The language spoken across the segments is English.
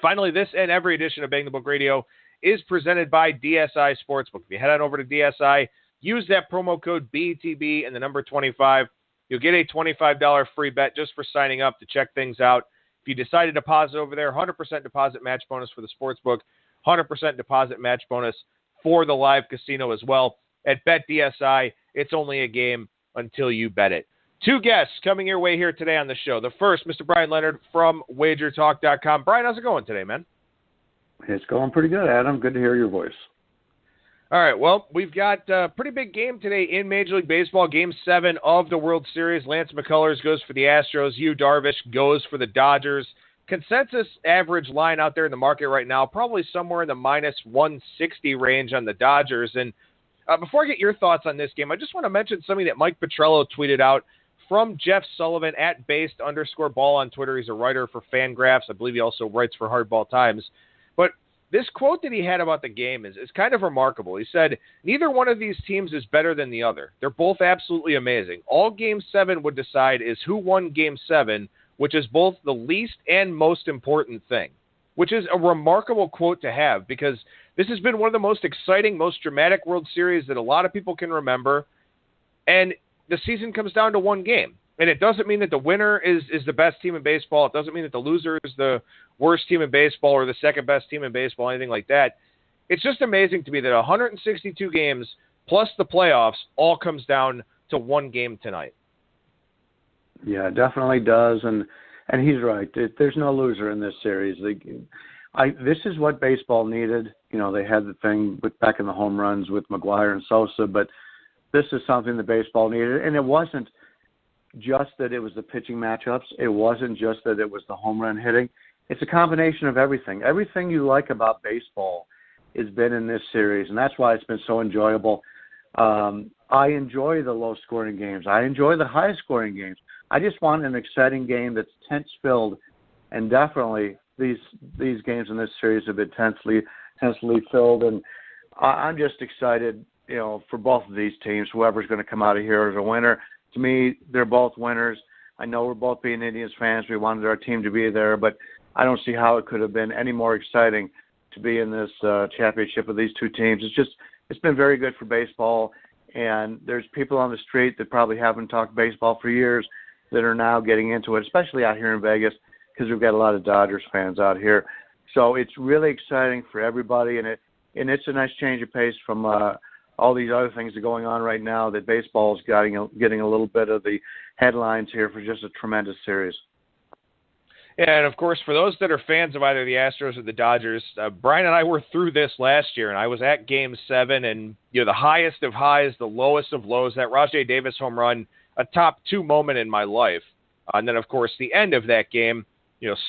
Finally, this and every edition of Bang the Book Radio is presented by DSI Sportsbook. If you head on over to DSI, use that promo code BTB and the number 25. You'll get a $25 free bet just for signing up to check things out. If you decide to deposit over there, 100% deposit match bonus for the Sportsbook, 100% deposit match bonus for the live casino as well. At BetDSI, it's only a game until you bet it. Two guests coming your way here today on the show. The first, Mr. Bryan Leonard from WagerTalk.com. Bryan, how's it going today, man? It's going pretty good, Adam. Good to hear your voice. All right, well, we've got a pretty big game today in Major League Baseball, Game 7 of the World Series. Lance McCullers goes for the Astros. Yu Darvish goes for the Dodgers. Consensus average line out there in the market right now, probably somewhere in the minus 160 range on the Dodgers. And before I get your thoughts on this game, I just want to mention something that Mike Petrello tweeted out from Jeff Sullivan at @based_ball on Twitter. He's a writer for Fangraphs. I believe he also writes for Hardball Times. But this quote that he had about the game is kind of remarkable. He said, neither one of these teams is better than the other. They're both absolutely amazing. All Game 7 would decide is who won Game 7, which is both the least and most important thing, which is a remarkable quote to have because this has been one of the most exciting, most dramatic World Series that a lot of people can remember. And the season comes down to one game. And it doesn't mean that the winner is the best team in baseball. It doesn't mean that the loser is the worst team in baseball or the second best team in baseball, anything like that. It's just amazing to me that 162 games plus the playoffs all comes down to one game tonight. Yeah, it definitely does. And he's right. There's no loser in this series. This is what baseball needed. You know, they had the thing back in the home runs with McGuire and Sosa, but this is something that baseball needed. And it wasn't just that it was the pitching matchups. It wasn't just that it was the home run hitting. It's a combination of everything. Everything you like about baseball has been in this series, and that's why it's been so enjoyable. I enjoy the low-scoring games. I enjoy the high-scoring games. I just want an exciting game that's tense-filled, and definitely these games in this series have been tensely filled, and I'm just excited, you know, for both of these teams, whoever's going to come out of here as a winner. To me, they're both winners. I know we're both being Indians fans. We wanted our team to be there, but I don't see how it could have been any more exciting to be in this championship with these two teams. It's been very good for baseball, and there's people on the street that probably haven't talked baseball for years that are now getting into it, especially out here in Vegas because we've got a lot of Dodgers fans out here. So it's really exciting for everybody, and it's a nice change of pace from all these other things that are going on right now that baseball is getting a little bit of the headlines here for just a tremendous series. Yeah, and of course, for those that are fans of either the Astros or the Dodgers, Bryan and I were through this last year, and I was at Game 7, and the highest of highs, the lowest of lows, that Rajai Davis home run, a top two moment in my life. And then, of course, the end of that game,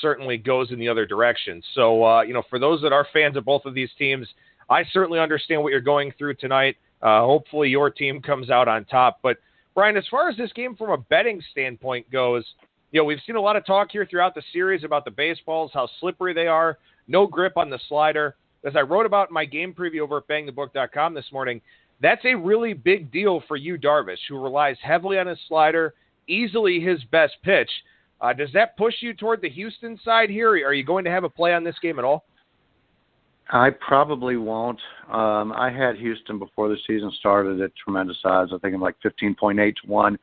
certainly goes in the other direction. So, for those that are fans of both of these teams, I certainly understand what you're going through tonight. Hopefully your team comes out on top. But, Bryan, as far as this game from a betting standpoint goes, we've seen a lot of talk here throughout the series about the baseballs, how slippery they are, no grip on the slider. As I wrote about in my game preview over at BangTheBook.com this morning, that's a really big deal for Yu Darvish, who relies heavily on his slider, easily his best pitch. Does that push you toward the Houston side here? Are you going to have a play on this game at all? I probably won't. I had Houston before the season started at tremendous odds. I think I'm like 15.8 to 1.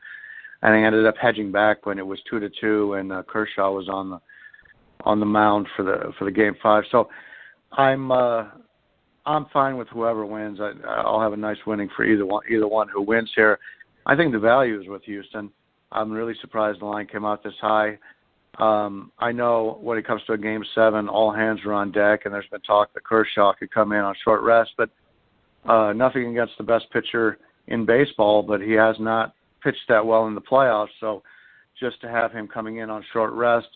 And I ended up hedging back when it was 2-2, and Kershaw was on the mound for the Game 5. So I'm fine with whoever wins. I'll have a nice winning for either one who wins here. I think the value is with Houston. I'm really surprised the line came out this high. I know when it comes to a Game 7, all hands are on deck, and there's been talk that Kershaw could come in on short rest, but nothing against the best pitcher in baseball, but he has not pitched that well in the playoffs. So just to have him coming in on short rest,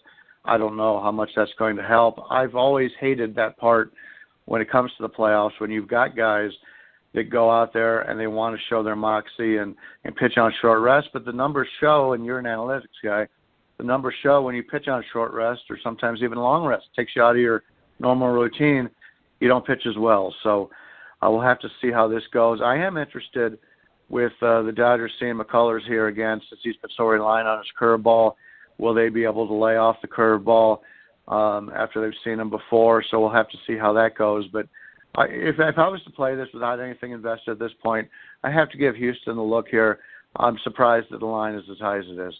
I don't know how much that's going to help. I've always hated that part when it comes to the playoffs, when you've got guys that go out there and they want to show their moxie and pitch on short rest, but the numbers show, and you're an analytics guy, the numbers show when you pitch on short rest or sometimes even long rest, takes you out of your normal routine, you don't pitch as well. So I will have to see how this goes. I am interested with the Dodgers seeing McCullers here again, since he's been so reliant on his curveball. Will they be able to lay off the curveball? after they've seen him before. So we'll have to see how that goes. But if I was to play this without anything invested at this point, I have to give Houston a look here. I'm surprised that the line is as high as it is.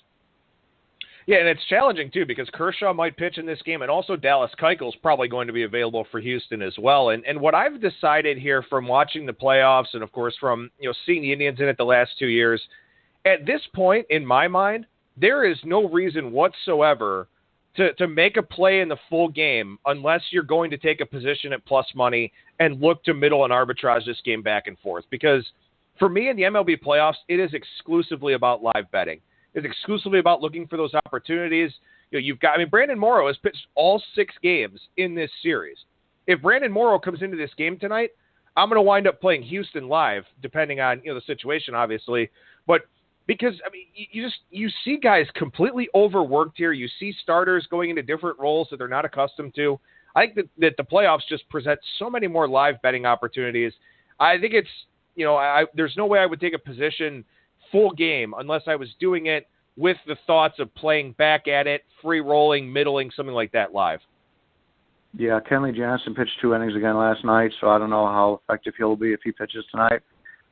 Yeah, and it's challenging, too, because Kershaw might pitch in this game, and also Dallas Keuchel's probably going to be available for Houston as well. And what I've decided here from watching the playoffs and, of course, from seeing the Indians in it the last 2 years, at this point, in my mind, there is no reason whatsoever to make a play in the full game unless you're going to take a position at plus money and look to middle and arbitrage this game back and forth. Because for me in the MLB playoffs, it is exclusively about live betting. It's exclusively about looking for those opportunities. Brandon Morrow has pitched all 6 games in this series. If Brandon Morrow comes into this game tonight, I'm going to wind up playing Houston live, depending on the situation, obviously. But because you see guys completely overworked here. You see starters going into different roles that they're not accustomed to. I think that the playoffs just present so many more live betting opportunities. I think it's there's no way I would take a position full game unless I was doing it with the thoughts of playing back at it, free rolling, middling, something like that live. Yeah, Kenley Jansen pitched 2 innings again last night, so I don't know how effective he'll be if he pitches tonight.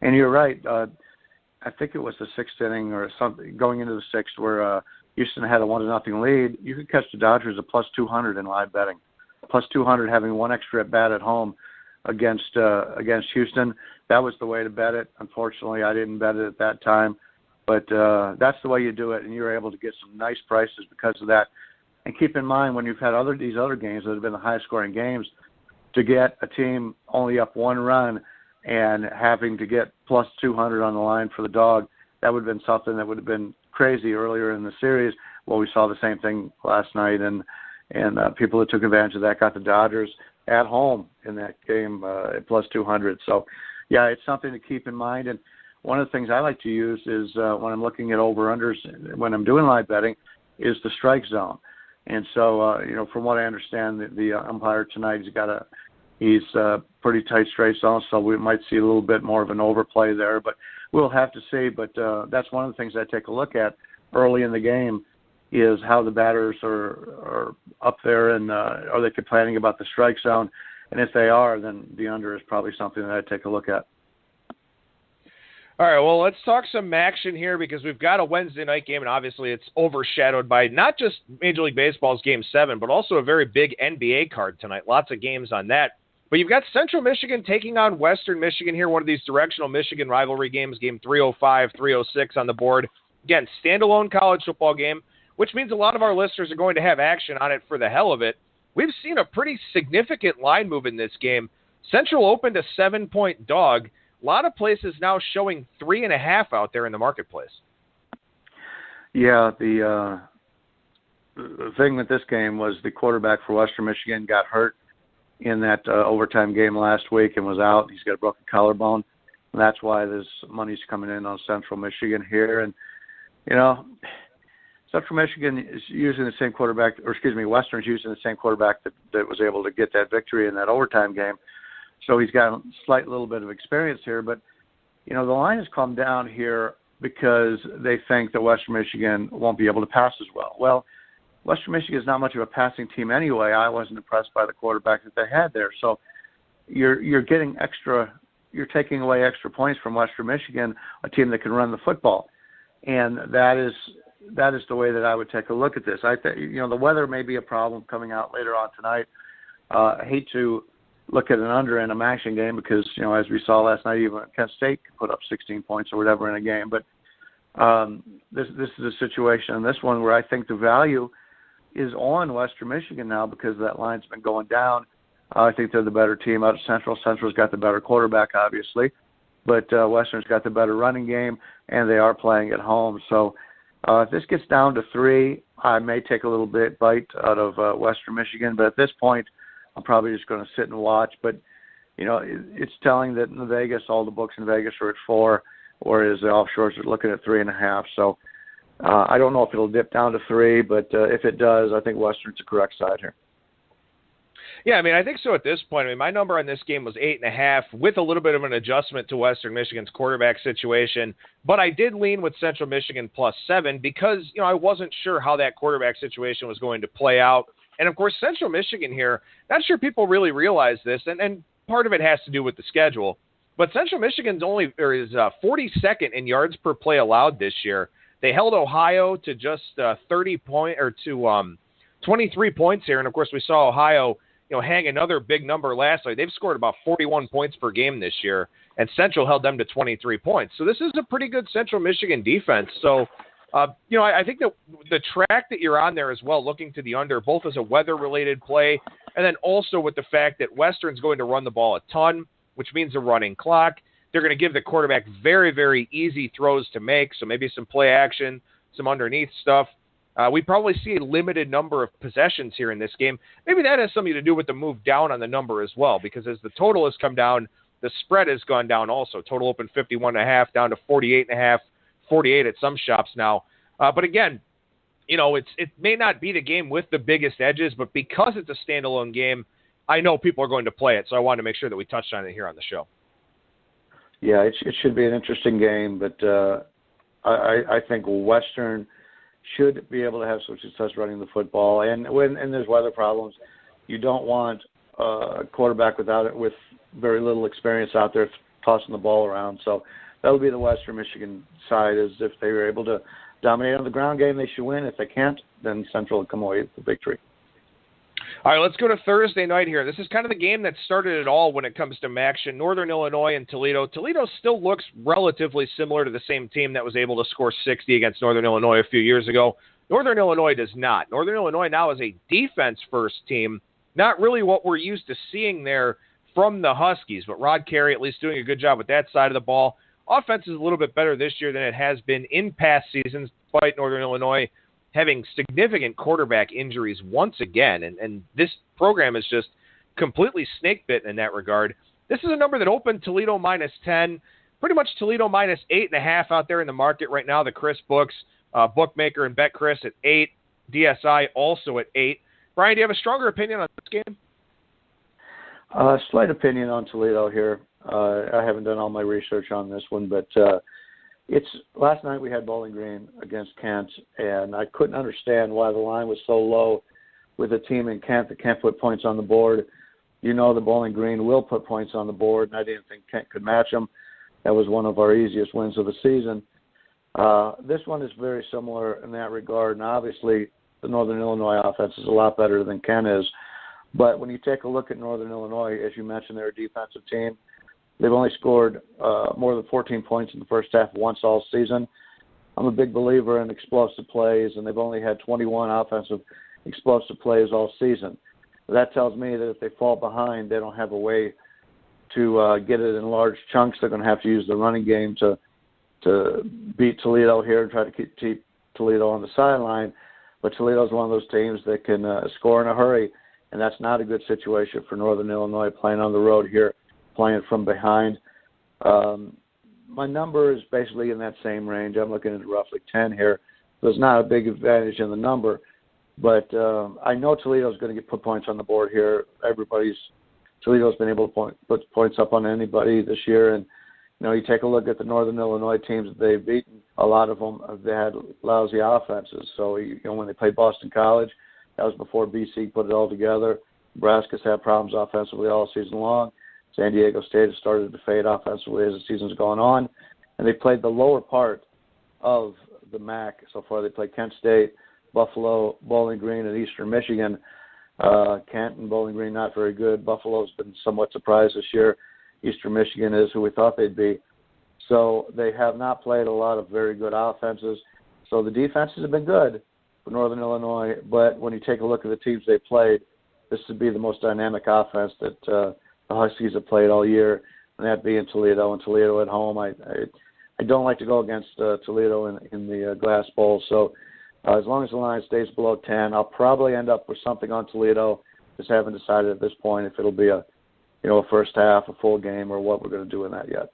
And you're right. I think it was the 6th inning or something going into the 6th where Houston had a 1-0 lead. You could catch the Dodgers at plus 200 in live betting. Plus 200 having 1 extra at bat at home against Houston. That was the way to bet it. Unfortunately, I didn't bet it at that time. But that's the way you do it, and you're able to get some nice prices because of that. And keep in mind, when you've had these other games that have been the highest-scoring games, to get a team only up 1 run and having to get plus 200 on the line for the dog, that would have been something that would have been crazy earlier in the series. Well, we saw the same thing last night, and people that took advantage of that got the Dodgers at home in that game at plus 200. So, yeah, it's something to keep in mind. And one of the things I like to use is when I'm looking at over-unders, when I'm doing live betting, is the strike zone. And so, from what I understand, the umpire tonight, he's pretty tight strike zone, so we might see a little bit more of an overplay there. But we'll have to see. But that's one of the things I take a look at early in the game is how the batters are up there and are they complaining about the strike zone. And if they are, then the under is probably something that I'd take a look at. All right, well, let's talk some MACtion here because we've got a Wednesday night game, and obviously it's overshadowed by not just Major League Baseball's Game 7, but also a very big NBA card tonight. Lots of games on that. But you've got Central Michigan taking on Western Michigan here, one of these directional Michigan rivalry games, game 305, 306 on the board. Again, standalone college football game, which means a lot of our listeners are going to have action on it for the hell of it. We've seen a pretty significant line move in this game. Central opened a 7-point dog. A lot of places now showing 3.5 out there in the marketplace. Yeah, the thing with this game was the quarterback for Western Michigan got hurt in that overtime game last week and was out. He's got a broken collarbone. And that's why this money's coming in on Central Michigan here. And, Central Michigan is using the same quarterback, Western's using the same quarterback that was able to get that victory in that overtime game. So he's got a slight little bit of experience here. But, the line has come down here because they think that Western Michigan won't be able to pass as well. Well, Western Michigan is not much of a passing team anyway. I wasn't impressed by the quarterback that they had there. So you're taking away extra points from Western Michigan, a team that can run the football. And that is the way that I would take a look at this. I think, the weather may be a problem coming out later on tonight. I hate to look at an under in a MACtion game because, as we saw last night, even Kent State could put up 16 points or whatever in a game. But this is a situation in this one where I think the value is on Western Michigan now because that line's been going down. I think they're the better team out of Central. Central's got the better quarterback, obviously. But Western's got the better running game, and they are playing at home. So if this gets down to 3, I may take a little bit bite out of Western Michigan. But at this point, I'm probably just going to sit and watch. But, it's telling that in Vegas, all the books in Vegas are at 4, whereas the offshores are looking at 3.5. So I don't know if it'll dip down to 3, but if it does, I think Western's the correct side here. Yeah, I think so at this point. My number on this game was 8.5 with a little bit of an adjustment to Western Michigan's quarterback situation. But I did lean with Central Michigan plus 7 because, I wasn't sure how that quarterback situation was going to play out. And, of course, Central Michigan here, not sure people really realize this, and part of it has to do with the schedule, but Central Michigan's is 42nd in yards per play allowed this year. They held Ohio to just 23 points here, and, of course, we saw Ohio hang another big number last night. They've scored about 41 points per game this year, and Central held them to 23 points. So this is a pretty good Central Michigan defense. So, I think that the track that you're on there as well, looking to the under, both as a weather-related play and then also with the fact that Western's going to run the ball a ton, which means a running clock. They're going to give the quarterback very, very easy throws to make, so maybe some play action, some underneath stuff. We probably see a limited number of possessions here in this game. Maybe that has something to do with the move down on the number as well, because as the total has come down, the spread has gone down also. Total opened 51.5 down to 48.5, 48 at some shops now. But again, it may not be the game with the biggest edges, but because it's a standalone game, I know people are going to play it. So I wanted to make sure that we touched on it here on the show. Yeah, it should be an interesting game, but I think Western should be able to have some success running the football. And when there's weather problems, you don't want a quarterback with very little experience out there tossing the ball around. So that would be the Western Michigan side, is if they were able to dominate on the ground game, they should win. If they can't, then Central will come away with the victory. All right, let's go to Thursday night here. This is kind of the game that started it all when it comes to MACtion. Northern Illinois and Toledo. Toledo still looks relatively similar to the same team that was able to score 60 against Northern Illinois a few years ago. Northern Illinois does not. Northern Illinois now is a defense-first team, not really what we're used to seeing there from the Huskies, but Rod Carey at least doing a good job with that side of the ball. Offense is a little bit better this year than it has been in past seasons, despite Northern Illinois having significant quarterback injuries once again. And this program is just completely snake-bitten in that regard. This is a number that opened Toledo -10, pretty much Toledo -8.5 out there in the market right now. The Chris Books, bookmaker and BetChris at 8, DSI also at 8. Brian, do you have a stronger opinion on this game? Slight opinion on Toledo here. I haven't done all my research on this one, but last night we had Bowling Green against Kent, and I couldn't understand why the line was so low with a team in Kent that can't put points on the board. The Bowling Green will put points on the board, and I didn't think Kent could match them. That was one of our easiest wins of the season. This one is very similar in that regard, and obviously the Northern Illinois offense is a lot better than Kent is. But when you take a look at Northern Illinois, as you mentioned, they're a defensive team. They've only scored more than 14 points in the first half once all season. I'm a big believer in explosive plays, and they've only had 21 offensive explosive plays all season. That tells me that if they fall behind, they don't have a way to get it in large chunks. They're going to have to use the running game to beat Toledo here and try to keep Toledo on the sideline. But Toledo's one of those teams that can score in a hurry, and that's not a good situation for Northern Illinois playing on the road here, playing from behind. My number is basically in that same range. I'm looking at roughly 10 here. There's not a big advantage in the number, but I know Toledo's going to put points on the board here. Toledo's been able to put points up on anybody this year, and you take a look at the Northern Illinois teams that they've beaten. A lot of them they had lousy offenses. So when they played Boston College, that was before BC put it all together. Nebraska's had problems offensively all season long. San Diego State has started to fade offensively as the season's gone on. And they played the lower part of the MAC so far. They played Kent State, Buffalo, Bowling Green, and Eastern Michigan. Kent and Bowling Green not very good. Buffalo's been somewhat surprised this year. Eastern Michigan is who we thought they'd be. So they have not played a lot of very good offenses. So the defenses have been good for Northern Illinois. But when you take a look at the teams they played, this would be the most dynamic offense that the Huskies have played all year, and that being Toledo, and Toledo at home. I don't like to go against Toledo in the Glass Bowl. So as long as the line stays below 10, I'll probably end up with something on Toledo. Just haven't decided at this point if it'll be a first half, a full game, or what we're going to do in that yet.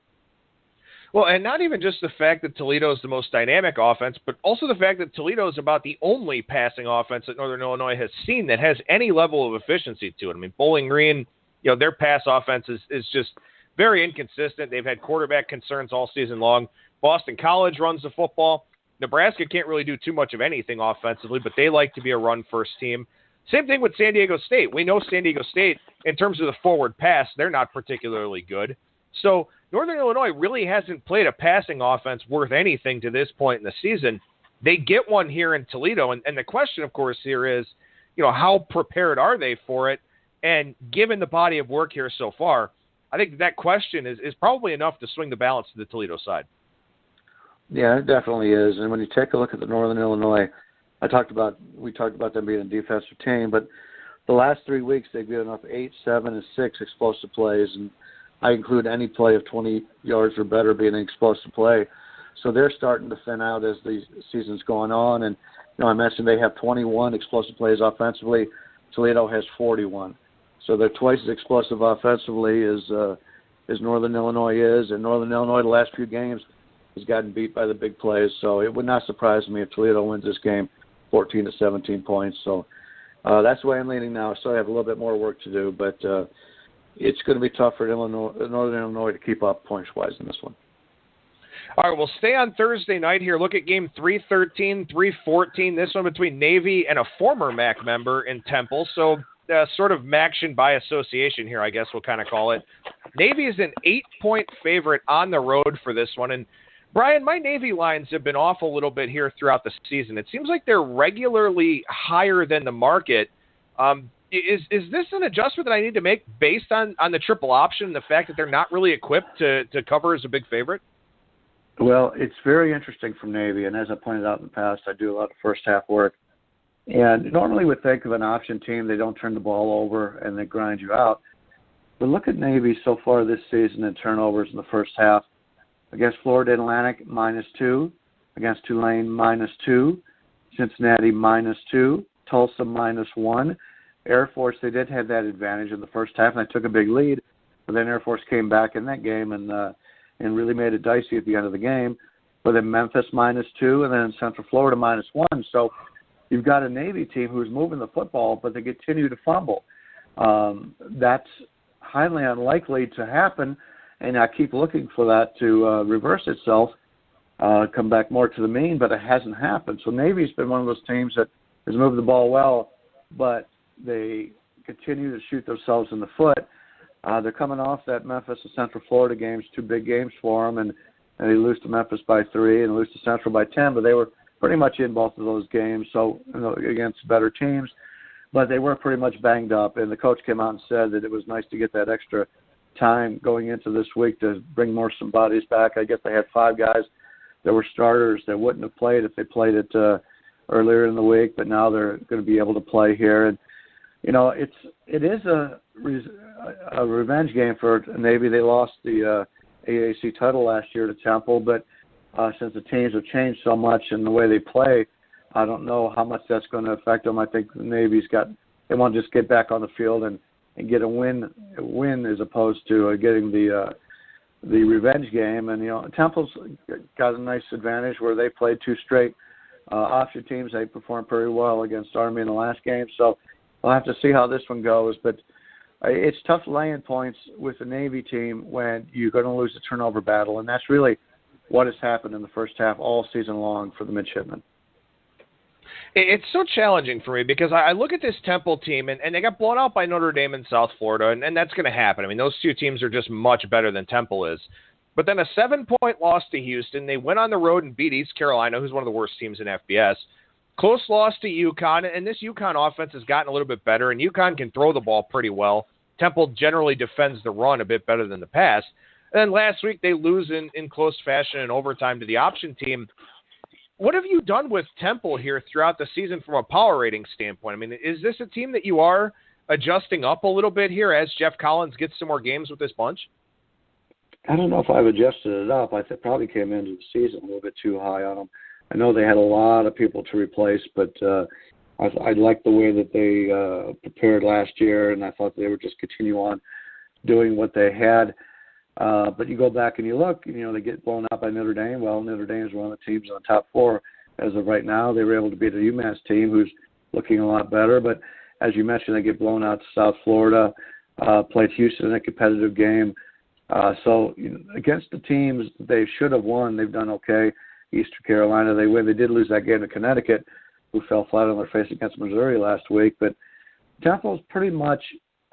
Well, and not even just the fact that Toledo is the most dynamic offense, but also the fact that Toledo is about the only passing offense that Northern Illinois has seen that has any level of efficiency to it. I mean, Bowling Green, their pass offense is just very inconsistent. They've had quarterback concerns all season long. Boston College runs the football. Nebraska can't really do too much of anything offensively, but they like to be a run-first team. Same thing with San Diego State. We know San Diego State, in terms of the forward pass, they're not particularly good. So Northern Illinois really hasn't played a passing offense worth anything to this point in the season. They get one here in Toledo, and the question, of course, here is, how prepared are they for it? And given the body of work here so far, I think that question is probably enough to swing the balance to the Toledo side. Yeah, it definitely is. And when you take a look at the Northern Illinois, we talked about them being a defensive team, but the last 3 weeks they've given up 8, 7, and 6 explosive plays, and I include any play of 20 yards or better being an explosive play. So they're starting to thin out as the season's going on. And I mentioned they have 21 explosive plays offensively. Toledo has 41. So they're twice as explosive offensively as Northern Illinois is. And Northern Illinois, the last few games, has gotten beat by the big plays. So it would not surprise me if Toledo wins this game 14 to 17 points. So that's the way I'm leaning now. So I have a little bit more work to do, but it's going to be tough for Northern Illinois to keep up points-wise in this one. All right, we'll stay on Thursday night here. Look at game 313, 314. This one between Navy and a former MAC member in Temple. So sort of MACtion by association here, I guess we'll kind of call it. Navy is an 8-point favorite on the road for this one. And, Brian, my Navy lines have been off a little bit here throughout the season. It seems like they're regularly higher than the market. Is this an adjustment that I need to make based on the triple option and the fact that they're not really equipped to cover as a big favorite? Well, it's very interesting from Navy, and as I pointed out in the past, I do a lot of first-half work. And normally we think of an option team, they don't turn the ball over and they grind you out. But look at Navy so far this season in turnovers in the first half. Against Florida Atlantic, -2. Against Tulane, -2. Cincinnati, -2. Tulsa, -1. Air Force, they did have that advantage in the first half, and they took a big lead. But then Air Force came back in that game and really made it dicey at the end of the game. But then Memphis, -2, and then Central Florida, -1. So you've got a Navy team who's moving the football, but they continue to fumble. That's highly unlikely to happen, and I keep looking for that to reverse itself, come back more to the mean, but it hasn't happened. So Navy's been one of those teams that has moved the ball well, but they continue to shoot themselves in the foot. They're coming off that Memphis and Central Florida games, 2 big games for them, and they lose to Memphis by 3 and lose to Central by 10, but they were pretty much in both of those games, so against better teams. But they were pretty much banged up, and the coach came out and said that it was nice to get that extra time going into this week to bring some bodies back. I guess they had 5 guys that were starters that wouldn't have played if they played it earlier in the week, but now they're going to be able to play here. And it is a revenge game for Navy. They lost the AAC title last year to Temple, but since the teams have changed so much in the way they play, I don't know how much that's going to affect them. I think the Navy's they want to just get back on the field and get a win as opposed to getting the revenge game. And Temple's got a nice advantage where they played 2 straight option teams. They performed pretty well against Army in the last game, so we'll have to see how this one goes. But it's tough laying points with the Navy team when you're going to lose the turnover battle, and that's really what has happened in the first half all season long for the midshipmen. It's so challenging for me because I look at this Temple team, and they got blown out by Notre Dame in South Florida, and that's going to happen. I mean, those 2 teams are just much better than Temple is. But then a 7-point loss to Houston. They went on the road and beat East Carolina, who's one of the worst teams in FBS. Close loss to UConn, and this UConn offense has gotten a little bit better, and UConn can throw the ball pretty well. Temple generally defends the run a bit better than the pass. And then last week they lose in close fashion in overtime to the option team. What have you done with Temple here throughout the season from a power rating standpoint? I mean, is this a team that you are adjusting up a little bit here as Jeff Collins gets some more games with this bunch? I don't know if I've adjusted it up. I probably came into the season a little bit too high on them. I know they had a lot of people to replace, but I liked the way that they prepared last year, and I thought they would just continue on doing what they had. But you go back and you look, they get blown out by Notre Dame. Well, Notre Dame is one of the teams in the top 4 as of right now. They were able to beat a UMass team who's looking a lot better. But as you mentioned, they get blown out to South Florida, played Houston in a competitive game. So against the teams they should have won, they've done okay. Eastern Carolina, they win. They did lose that game to Connecticut, who fell flat on their face against Missouri last week. But Temple's pretty much,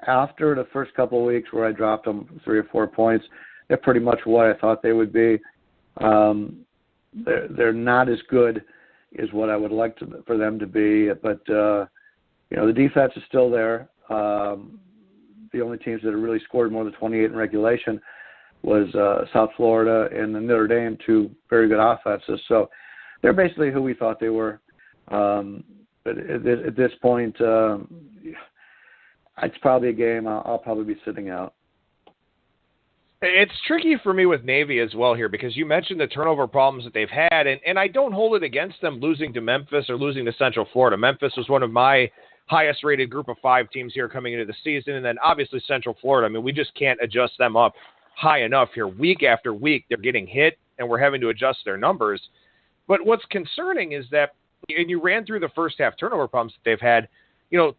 after the first couple of weeks where I dropped them 3 or 4 points, they're pretty much what I thought they would be. They're not as good as what I would like for them to be, but the defense is still there. The only teams that have really scored more than 28 in regulation was South Florida and the Notre Dame, 2 very good offenses. So they're basically who we thought they were. But at this point, it's probably a game I'll probably be sitting out. It's tricky for me with Navy as well here because you mentioned the turnover problems that they've had, and I don't hold it against them losing to Memphis or losing to Central Florida. Memphis was one of my highest-rated group of 5 teams here coming into the season, and then obviously Central Florida. I mean, we just can't adjust them up high enough here. Week after week, they're getting hit, and we're having to adjust their numbers. But what's concerning is that, and you ran through the first half turnover problems that they've had,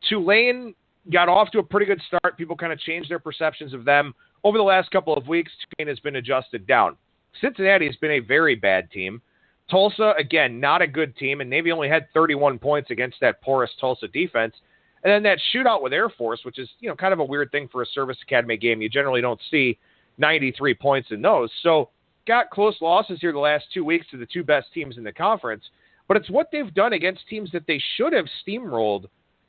Tulane got off to a pretty good start. People kind of changed their perceptions of them. Over the last couple of weeks, Tulane has been adjusted down. Cincinnati has been a very bad team. Tulsa, again, not a good team, and Navy only had 31 points against that porous Tulsa defense. And then that shootout with Air Force, which is, kind of a weird thing for a service academy game. You generally don't see 93 points in those. So got close losses here the last 2 weeks to the 2 best teams in the conference. But it's what they've done against teams that they should have steamrolled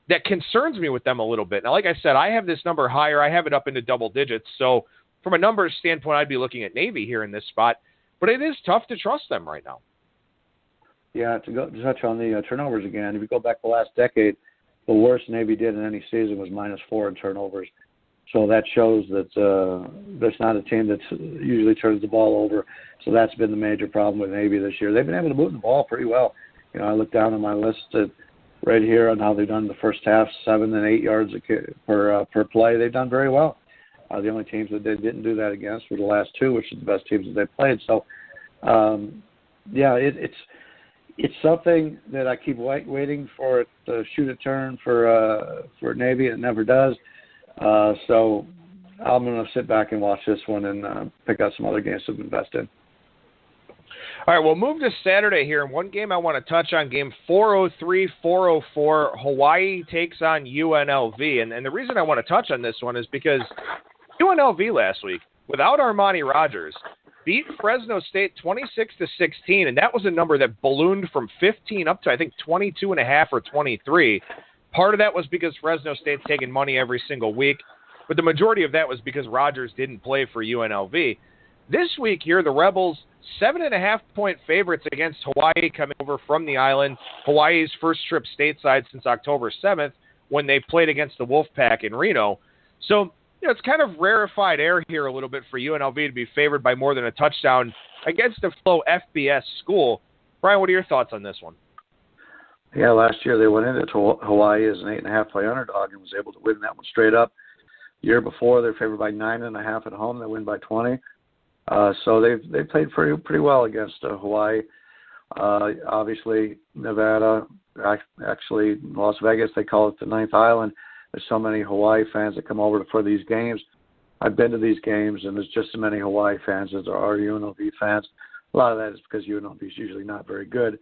that concerns me with them a little bit. Now, like I said, I have this number higher. I have it up into double digits. So from a numbers standpoint, I'd be looking at Navy here in this spot. But it is tough to trust them right now. Yeah, to touch on the turnovers again, if you go back the last decade, the worst Navy did in any season was -4 in turnovers. So that shows that there's not a team that usually turns the ball over. So that's been the major problem with Navy this year. They've been able to move the ball pretty well. I look down on my list right here on how they've done the first half, 7 and 8 yards per play. They've done very well. The only teams that they didn't do that against were the last 2, which are the best teams that they played. So, it's something that I keep waiting for it to shoot a turn for Navy. It never does. So I'm going to sit back and watch this one and pick out some other games to invest in. All right, we'll move to Saturday here. One game I want to touch on, game 403-404, Hawaii takes on UNLV. And the reason I want to touch on this one is because UNLV last week, without Armani Rogers, beat Fresno State 26-16, and that was a number that ballooned from 15 up to, I think, 22.5 or 23. Part of that was because Fresno State's taking money every single week, but the majority of that was because Rogers didn't play for UNLV. This week here, the Rebels, 7.5-point favorites against Hawaii coming over from the island. Hawaii's first trip stateside since October 7th when they played against the Wolfpack in Reno. So, it's kind of rarefied air here a little bit for UNLV to be favored by more than a touchdown against a Flow FBS school. Brian, what are your thoughts on this one? Yeah, last year they went into Hawaii as an 8.5-point underdog and was able to win that one straight up. The year before, they're favored by 9.5 at home. They win by 20. So they played pretty well against Hawaii. Obviously, Nevada, actually Las Vegas, they call it the Ninth Island. There's so many Hawaii fans that come over for these games. I've been to these games, and there's just as many Hawaii fans as there are UNLV fans. A lot of that is because UNLV is usually not very good.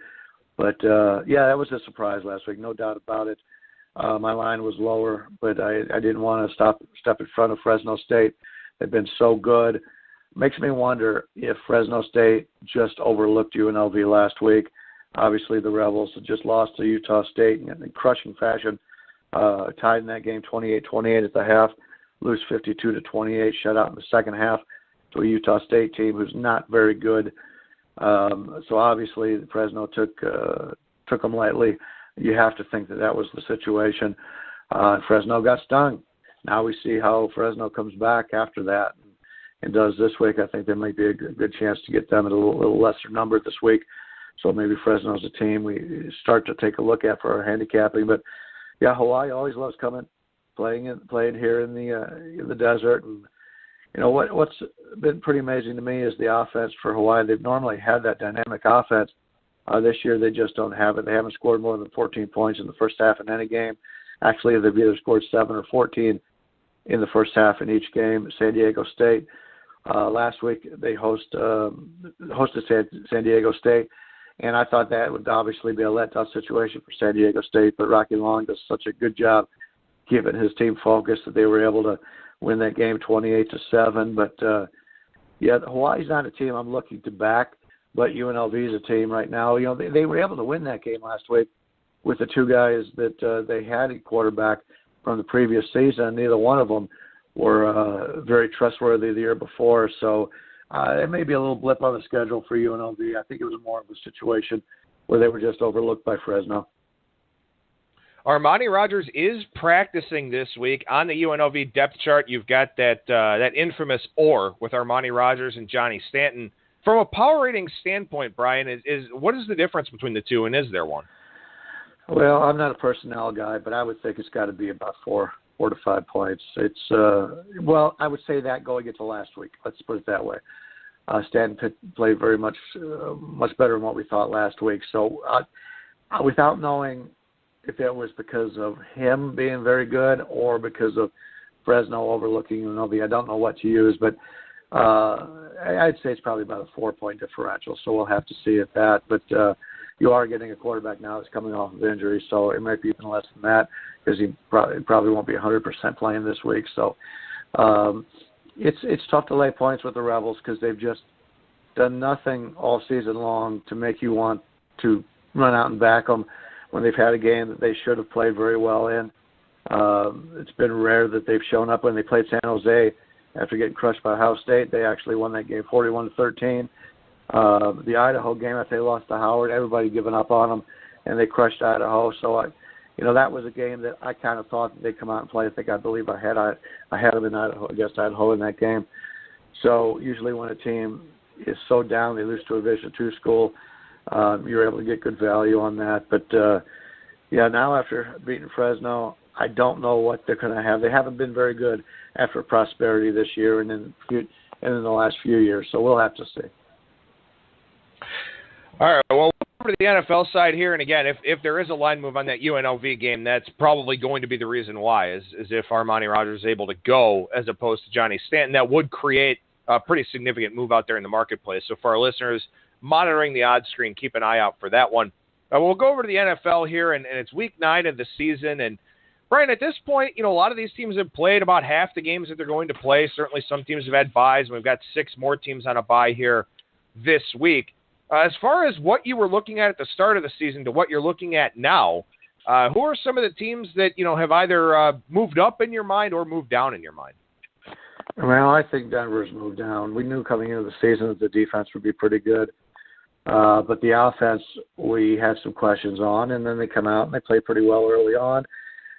But, that was a surprise last week, no doubt about it. My line was lower, but I didn't want to step in front of Fresno State. They've been so good. Makes me wonder if Fresno State just overlooked UNLV last week. Obviously, the Rebels had just lost to Utah State in crushing fashion. Tied in that game 28-28 at the half, lose 52-28, shut out in the second half to a Utah State team who's not very good. So obviously Fresno took them lightly. You have to think that was the situation. Fresno got stung. Now we see how Fresno comes back after that and does this week. I think there might be a good chance to get them at a little lesser number this week. So maybe Fresno's a team we start to take a look at for our handicapping. But yeah, Hawaii always loves playing here in the desert. And what's been pretty amazing to me is the offense for Hawaii. They've normally had that dynamic offense. This year they just don't have it. They haven't scored more than 14 points in the first half in any game. Actually, they've either scored 7 or 14 in the first half in each game. San Diego State last week they hosted San Diego State. And I thought that would obviously be a letdown situation for San Diego State, but Rocky Long does such a good job given his team focus, that they were able to win that game 28-7. But Hawaii's not a team I'm looking to back, but UNLV is a team right now. They were able to win that game last week with the two guys that they had at quarterback from the previous season. Neither one of them were very trustworthy the year before. So it may be a little blip on the schedule for UNLV. I think it was more of a situation where they were just overlooked by Fresno. Armani Rogers is practicing this week. On the UNLV depth chart, you've got that infamous "or" with Armani Rogers and Johnny Stanton. From a power rating standpoint, Brian, what is the difference between the two, and is there one? Well, I'm not a personnel guy, but I would think it's got to be about 4 to 5 points. It's I would say that going into last week. Let's put it that way. Stanton played very much better than what we thought last week. So without knowing if it was because of him being very good or because of Fresno overlooking UNLV, I don't know what to use, but I'd say it's probably about a 4-point differential. So we'll have to see at that. But you are getting a quarterback now that's coming off of injury, so it might be even less than that because he probably won't be 100% playing this week. So it's tough to lay points with the Rebels because they've just done nothing all season long to make you want to run out and back them when they've had a game that they should have played very well in. It's been rare that they've shown up. When they played San Jose after getting crushed by Ohio State, they actually won that game 41-13. The Idaho game, after they lost to Howard, everybody giving up on them, and they crushed Idaho. So, that was a game that I kind of thought that they'd come out and play. I believe I had them in Idaho, against Idaho in that game. So usually when a team is so down, they lose to a Division II school, you're able to get good value on that. But, now after beating Fresno, I don't know what they're going to have. They haven't been very good after prosperity this year and in the last few years. So we'll have to see. All right, well, over to the NFL side here, and again, if there is a line move on that UNLV game, that's probably going to be the reason why, is if Armani Rogers is able to go as opposed to Johnny Stanton. That would create a pretty significant move out there in the marketplace. So for our listeners monitoring the odds screen, keep an eye out for that one. We'll go over to the NFL here, and it's week 9 of the season, and Brian, at this point, a lot of these teams have played about half the games that they're going to play. Certainly some teams have had byes, and we've got 6 more teams on a bye here this week. As far as what you were looking at the start of the season to what you're looking at now, who are some of the teams that, have either moved up in your mind or moved down in your mind? Well, I think Denver's moved down. We knew coming into the season that the defense would be pretty good. But the offense, we had some questions on, and then they come out and they play pretty well early on.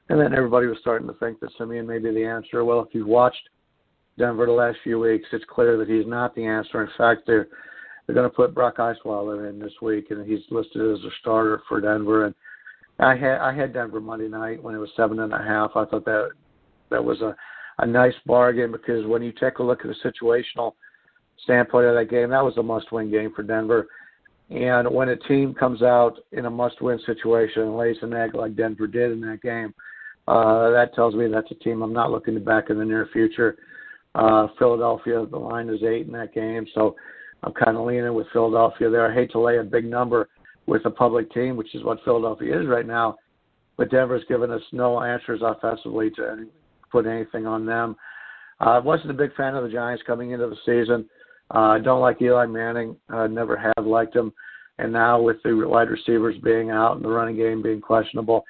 And then everybody was starting to think that Simeon may be the answer. Well, if you've watched Denver the last few weeks, it's clear that he's not the answer. In fact, they're going to put Brock Osweiler in this week, and he's listed as a starter for Denver. And I had Denver Monday night when it was 7.5. I thought that was a nice bargain because when you take a look at the situational standpoint of that game, that was a must-win game for Denver. And when a team comes out in a must-win situation and lays an egg like Denver did in that game, that tells me that's a team I'm not looking to back in the near future. Philadelphia, the line is 8 in that game, so I'm kind of leaning with Philadelphia there. I hate to lay a big number with a public team, which is what Philadelphia is right now, but Denver's given us no answers offensively to put anything on them. I wasn't a big fan of the Giants coming into the season. I don't like Eli Manning. I never have liked him. And now with the wide receivers being out and the running game being questionable,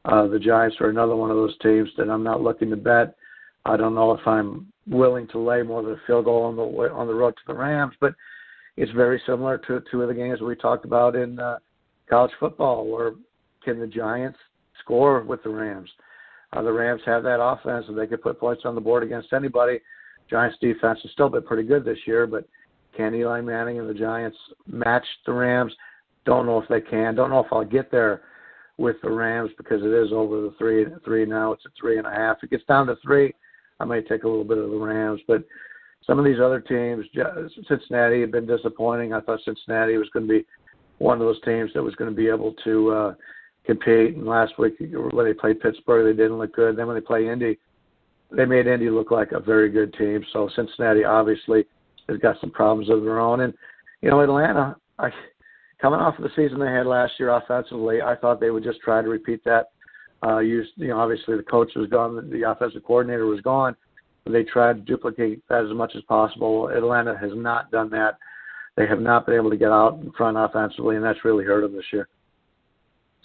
the Giants are another one of those teams that I'm not looking to bet. I don't know if I'm willing to lay more than a field goal on the road to the Rams, but it's very similar to 2 of the games we talked about in college football, where can the Giants score with the Rams? The Rams have that offense, and they could put points on the board against anybody. Giants' defense has still been pretty good this year, but can Eli Manning and the Giants match the Rams? Don't know if they can. Don't know if I'll get there with the Rams because it is over the 3 now. It's at 3.5. If it gets down to 3, I might take a little bit of the Rams. But some of these other teams, Cincinnati have been disappointing. I thought Cincinnati was going to be one of those teams that was going to be able to compete. And last week when they played Pittsburgh, they didn't look good. Then when they play Indy, they made Indy look like a very good team. So Cincinnati obviously has got some problems of their own. And, Atlanta, coming off of the season they had last year offensively, I thought they would just try to repeat that Obviously the coach was gone, the offensive coordinator was gone. They tried to duplicate that as much as possible. Atlanta has not done that. They have not been able to get out in front offensively, and that's really hurt them this year.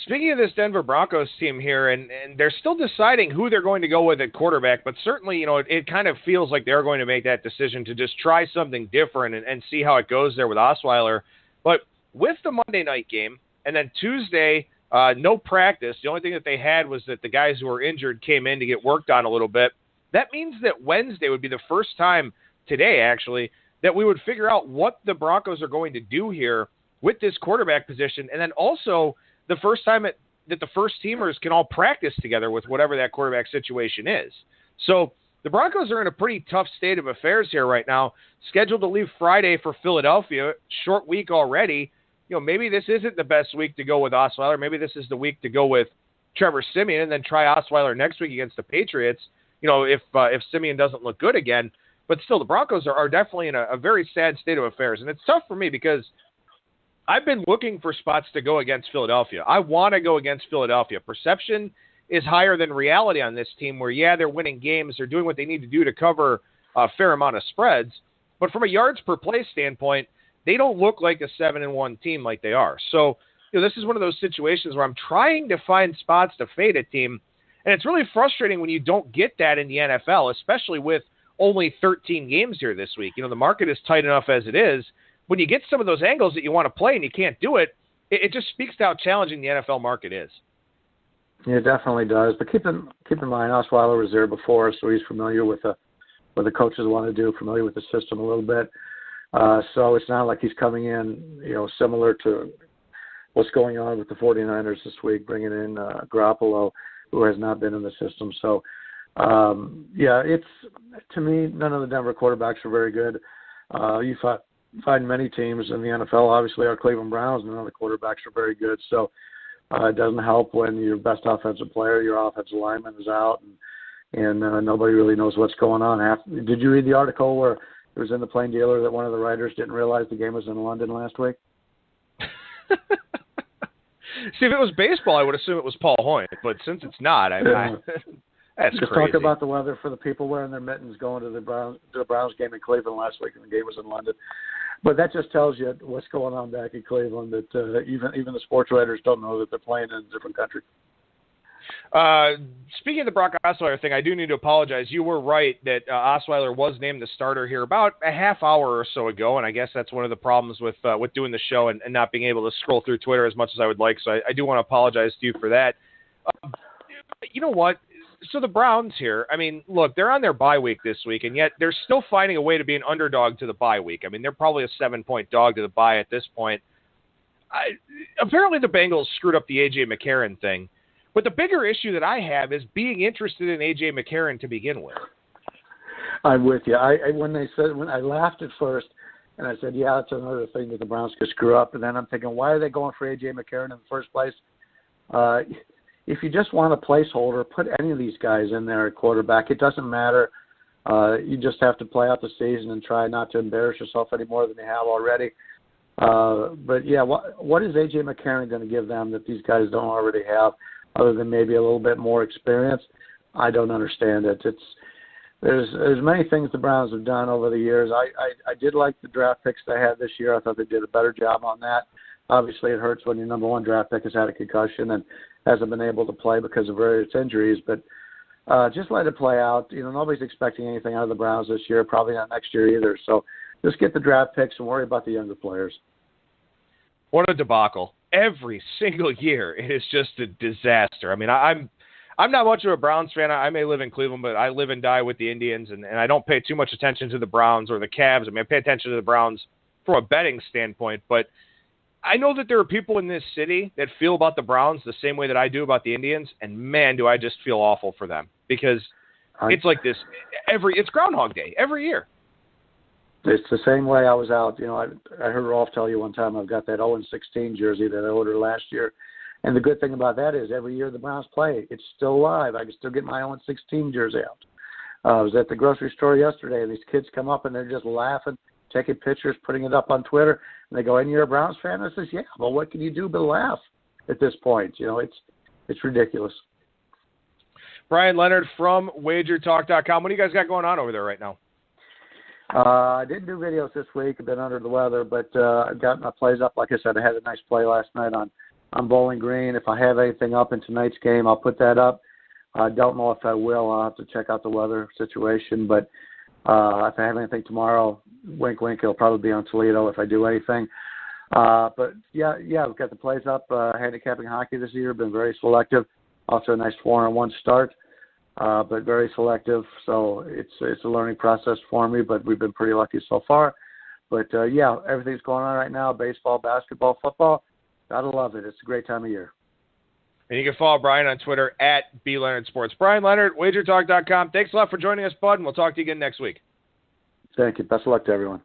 Speaking of this Denver Broncos team here, and they're still deciding who they're going to go with at quarterback, but certainly, it kind of feels like they're going to make that decision to just try something different and see how it goes there with Osweiler. But with the Monday night game, and then Tuesday, no practice. The only thing that they had was that the guys who were injured came in to get worked on a little bit. That means that Wednesday would be the first time today, actually, that we would figure out what the Broncos are going to do here with this quarterback position, and then also the first time that the first teamers can all practice together with whatever that quarterback situation is. So the Broncos are in a pretty tough state of affairs here right now, scheduled to leave Friday for Philadelphia, short week already. Maybe this isn't the best week to go with Osweiler. Maybe this is the week to go with Trevor Siemian and then try Osweiler next week against the Patriots, if Siemian doesn't look good again. But still, the Broncos are definitely in a very sad state of affairs. And it's tough for me because I've been looking for spots to go against Philadelphia. I want to go against Philadelphia. Perception is higher than reality on this team where, they're winning games. They're doing what they need to do to cover a fair amount of spreads. But from a yards per play standpoint, they don't look like a 7-1 team like they are. So, this is one of those situations where I'm trying to find spots to fade a team. And it's really frustrating when you don't get that in the NFL, especially with only 13 games here this week. The market is tight enough as it is. When you get some of those angles that you want to play and you can't do it, it just speaks to how challenging the NFL market is. Yeah, it definitely does. But keep in mind, Osweiler was there before, so he's familiar with what the coaches want to do, familiar with the system a little bit. So it's not like he's coming in, similar to what's going on with the 49ers this week, bringing in Garoppolo, who has not been in the system. So, it's, to me, none of the Denver quarterbacks are very good. You find many teams in the NFL, obviously our Cleveland Browns, none of the quarterbacks are very good. So it doesn't help when your best offensive player, your offensive lineman is out, and nobody really knows what's going on. Did you read the article where it was in the Plain Dealer that one of the writers didn't realize the game was in London last week? See, if it was baseball, I would assume it was Paul Hoyt, but since it's not, that's just crazy. Talk about the weather for the people wearing their mittens going to the Browns game in Cleveland last week, and the game was in London. But that just tells you what's going on back in Cleveland, that even the sports writers don't know that they're playing in a different country. Speaking of the Brock Osweiler thing, I do need to apologize. You were right that Osweiler was named the starter here about a half hour or so ago, and I guess that's one of the problems with doing the show and not being able to scroll through Twitter as much as I would like, so I do want to apologize to you for that. You know what? So the Browns here, look, they're on their bye week this week, and yet they're still finding a way to be an underdog to the bye week. They're probably a 7-point dog to the bye at this point. Apparently the Bengals screwed up the A.J. McCarron thing. But the bigger issue that I have is being interested in A.J. McCarron to begin with. I'm with you. When I laughed at first, and I said, yeah, that's another thing that the Browns could screw up. And then I'm thinking, why are they going for A.J. McCarron in the first place? If you just want a placeholder, put any of these guys in there at quarterback. It doesn't matter. You just have to play out the season and try not to embarrass yourself any more than you have already. But, yeah, what is A.J. McCarron going to give them that these guys don't already have? Other than maybe a little bit more experience, I don't understand it. There's many things the Browns have done over the years. I did like the draft picks they had this year. I thought they did a better job on that. Obviously, it hurts when your number one draft pick has had a concussion and hasn't been able to play because of various injuries. But just let it play out. Nobody's expecting anything out of the Browns this year, probably not next year either. So just get the draft picks and worry about the younger players. What a debacle. Every single year, it is just a disaster. I'm not much of a Browns fan. I may live in Cleveland, but I live and die with the Indians, and I don't pay too much attention to the Browns or the Cavs. I pay attention to the Browns from a betting standpoint, but I know that there are people in this city that feel about the Browns the same way that I do about the Indians, and man, do I just feel awful for them because it's like this it's Groundhog Day every year. It's the same way I was out. I heard Rolf tell you one time I've got that 0-16 jersey that I ordered last year. And the good thing about that is every year the Browns play, it's still live. I can still get my 0-16 jersey out. I was at the grocery store yesterday, and these kids come up, and they're just laughing, taking pictures, putting it up on Twitter. And they go, and you're a Browns fan? I says, yeah, well, what can you do but laugh at this point? It's ridiculous. Bryan Leonard from WagerTalk.com. What do you guys got going on over there right now? I didn't do videos this week. I've been under the weather, but I've got my plays up. Like I said, I had a nice play last night on Bowling Green. If I have anything up in tonight's game, I'll put that up. I don't know if I will. I'll have to check out the weather situation. But if I have anything tomorrow, wink, wink, it'll probably be on Toledo if I do anything. But, yeah, we've got the plays up. Handicapping hockey this year, been very selective. Also a nice 4-on-1 start, but very selective. So it's a learning process for me, but we've been pretty lucky so far. But, yeah, everything's going on right now, baseball, basketball, football. Gotta love it. It's a great time of year. And you can follow Bryan on Twitter at BLeonardSports. Bryan Leonard, WagerTalk.com. Thanks a lot for joining us, bud, and we'll talk to you again next week. Thank you. Best of luck to everyone.